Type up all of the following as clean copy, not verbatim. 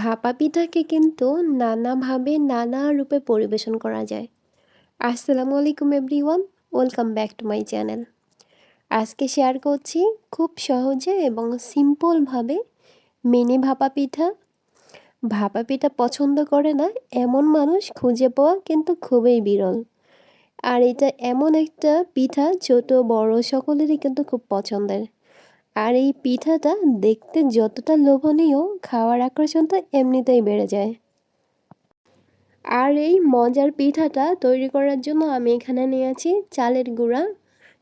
ভাপা পিঠাকে কিন্তু নানাভাবে নানা রূপে পরিবেশন করা যায়। আসসালামু আলাইকুম everyone, welcome back to my channel. আজকে শেয়ার করছি খুব সহজে এবং সিম্পলভাবে মিনি ভাপা পিঠা। ভাপা পিঠা পছন্দ করে না এমন মানুষ খুঁজে পাওয়া কিন্তু খুবই বিরল। আর এটা এমন একটা পিঠা ছোট বড় সকলেরই কিন্তু খুব পছন্দের। আর এই পিঠাটা দেখতে যতটা লোভনীয়, খাওয়ার আকর্ষণ তো এমনিতেই বেড়ে যায়। আর এই মজার পিঠাটা তৈরি করার জন্য আমি এখানে নিয়েছি চালের গুঁড়া।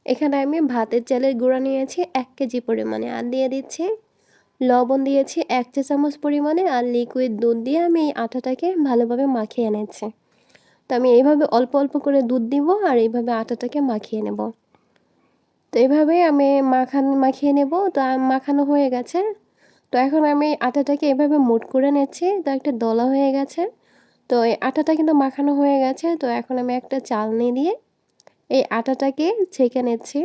এখানে আমি ভাতের চালের গুঁড়া নিয়েছি 1 কেজি পরিমাণে, আর দিয়ে দিচ্ছি লবণ দিয়েছি 1 চা চামচ পরিমাণে, আর লিকুইড দুধ দিয়ে আমি এই আটাটাকে ভালোভাবে মাখিয়ে নিচ্ছি। তো আমি এইভাবে অল্প অল্প করে দুধ দিব আর এইভাবে আটাটাকে মাখিয়ে নেব। তো এইভাবেই আমি মাখিয়ে নেব। তো মাখানো হয়ে গেছে। তো এখন আমি আটাটাকে এভাবে মুঠ করে নিচ্ছি। তো একটা দলা হয়ে গেছে। তো এই আটাটা কিন্তু মাখানো হয়ে গেছে। তো এখন আমি একটা চালনি দিয়ে এই আটাটাকে ছেঁকে নিচ্ছি।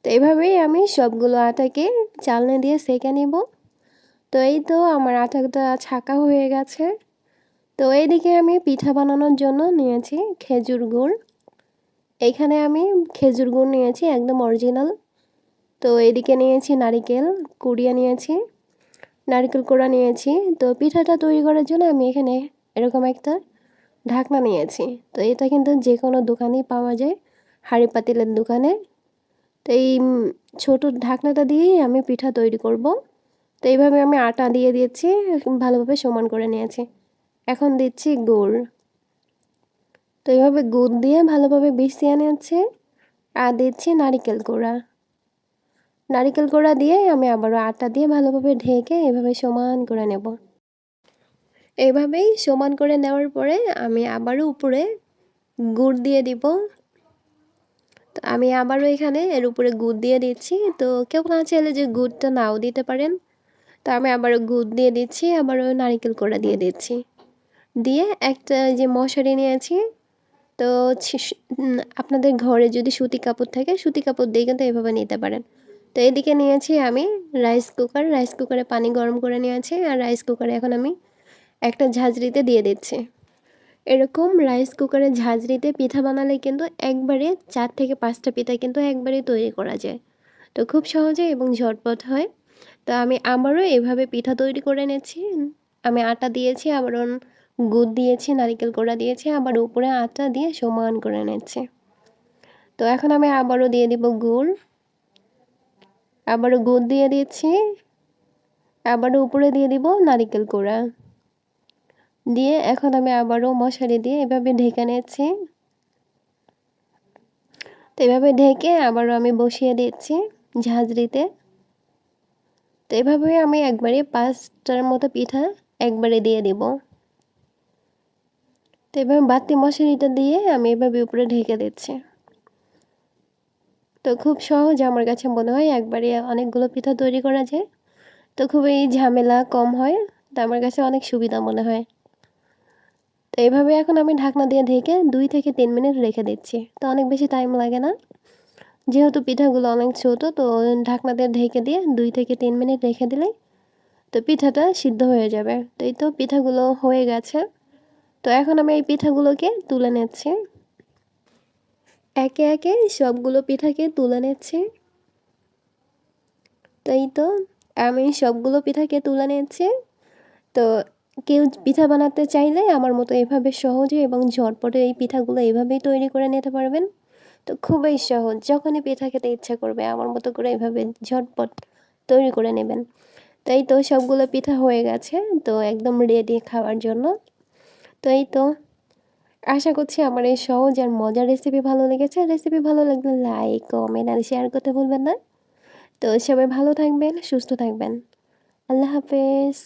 তো এইভাবেই আমি সবগুলো আটাকে চালনি দিয়ে ছেঁকে নিব। তো এই তো আমার আটাটা ছাঁকা হয়ে গেছে। তো এইদিকে আমি পিঠা বানানোর জন্য নিয়েছি খেজুর গুড়। এইখানে আমি খেজুর গুড় নিয়েছি একদম অরিজিনাল। তো এদিকে নিয়েছি নারিকেল কুড়িয়ে নিয়েছি, নারকেল কোড়া নিয়েছি। তো পিঠাটা তৈরি করার জন্য আমি এখানে এরকম একটা ঢাকনা নিয়েছি। তো এটা কিন্তু যে কোনো দোকানেই পাওয়া যায়, হাঁড়ি পাতিলের দোকানে। তো এই ছোট ঢাকনাটা দিয়েই আমি পিঠা তৈরি করব। তো এইভাবে আমি আটা দিয়ে দিয়েছি, ভালোভাবে সমান করে নিয়েছি। এখন দিচ্ছি গুড়। তো এইভাবে গুড় দিয়ে ভালোভাবে মিশিয়ে নিয়েছি। আর দিচ্ছি নারিকেল কোড়া। নারিকেল কোড়া দিয়ে আমি আবারও আটা দিয়ে ভালোভাবে ঢেকে এভাবে সমান করে নেব। এইভাবেই সমান করে নেওয়ার পরে আমি আবারও উপরে গুড় দিয়ে দিব। তো আমি আবারও এখানে এর উপরে গুড় দিয়ে দিচ্ছি। তো কেউ না চাইলে যে গুড়টা নাও দিতে পারেন। তো আমি আবারও গুড় দিয়ে দিচ্ছি, আবারও নারিকেল কোড়া দিয়ে দিচ্ছি। দিয়ে একটা যে মশারি নিয়েছি। তো আপনাদের ঘরে যদি সুতি কাপড় থাকে সুতি কাপড় দিয়ে কিন্তু এভাবে নিতে পারেন। তো এদিকে নিয়েছি আমি রাইস কুকারে পানি গরম করে নিয়েছি। আর রাইস কুকারে এখন আমি একটা ঝাঁঝরিতে দিয়ে দিচ্ছি। এরকম রাইস কুকারে ঝাঁঝরিতে পিঠা বানালে কিন্তু একবারে 4 থেকে 5টা পিঠা কিন্তু একবারে তৈরি করা যায়। তো খুব সহজে এবং ঝটপট হয়। তো আমি আবারও এভাবে পিঠা তৈরি করে নিচ্ছি। আমি আটা দিয়েছি, আবার গুড় দিয়েছি, নারিকেল কোড়া দিয়েছি, আবার উপরে আটা দিয়ে সমান করে নিচ্ছি। তো এখন আমি আবারও দিয়ে দিব গুড়, আবারও গুড় দিয়ে দিচ্ছি, আবারও উপরে দিয়ে দিব নারিকেল কোড়া দিয়ে এখন আমি আবারও মশারি দিয়ে এভাবে ঢেকে নিচ্ছি। তো এভাবে ঢেকে আবারও আমি বসিয়ে দিচ্ছি ঝাঁঝরিতে। তো এভাবে আমি একবারে 5টার মতো পিঠা একবারে দিয়ে দিব। তো এভাবে বাড়তি মশারিটা দিয়ে আমি এভাবে উপরে ঢেকে দিচ্ছি। তো খুব সহজ আমার কাছে মনে হয়, একবারে অনেকগুলো পিঠা তৈরি করা যায়। তো খুবই ঝামেলা কম হয়। তো আমার কাছে অনেক সুবিধা মনে হয়। তো এইভাবে এখন আমি ঢাকনা দিয়ে ঢেকে 2 থেকে 3 মিনিট রেখে দিচ্ছি। তো অনেক বেশি টাইম লাগে না, যেহেতু পিঠাগুলো অনেক ছোটো। তো ঢাকনা দিয়ে ঢেকে দিয়ে 2 থেকে 3 মিনিট রেখে দিলেই তো পিঠাটা সিদ্ধ হয়ে যাবে। তো এই তো পিঠাগুলো হয়ে গেছে। তো এখন আমি এই পিঠাগুলোকে তুলে নিচ্ছি। একে একে সবগুলো পিঠাকে তুলে নিচ্ছি। তো এই তো আমি সবগুলো পিঠাকে তুলে নিচ্ছি। তো কেউ পিঠা বানাতে চাইলে আমার মতো এভাবে সহজে এবং ঝটপটে এই পিঠাগুলো এভাবেই তৈরি করে নিতে পারবেন। তো খুবই সহজ, যখনই পিঠা খেতে ইচ্ছা করবে আমার মতো করে এভাবে ঝটপট তৈরি করে নেবেন। তো এই তো সবগুলো পিঠা হয়ে গেছে। তো একদম রেডি খাওয়ার জন্য। তো এই তো আশা করছি আমার এই সহজ আর মজার রেসিপি ভালো লেগেছে। রেসিপি ভালো লাগলে লাইক, কমেন্ট আর শেয়ার করতে ভুলবেন না। তো সবাই ভালো থাকবেন, সুস্থ থাকবেন। আল্লাহ হাফেজ।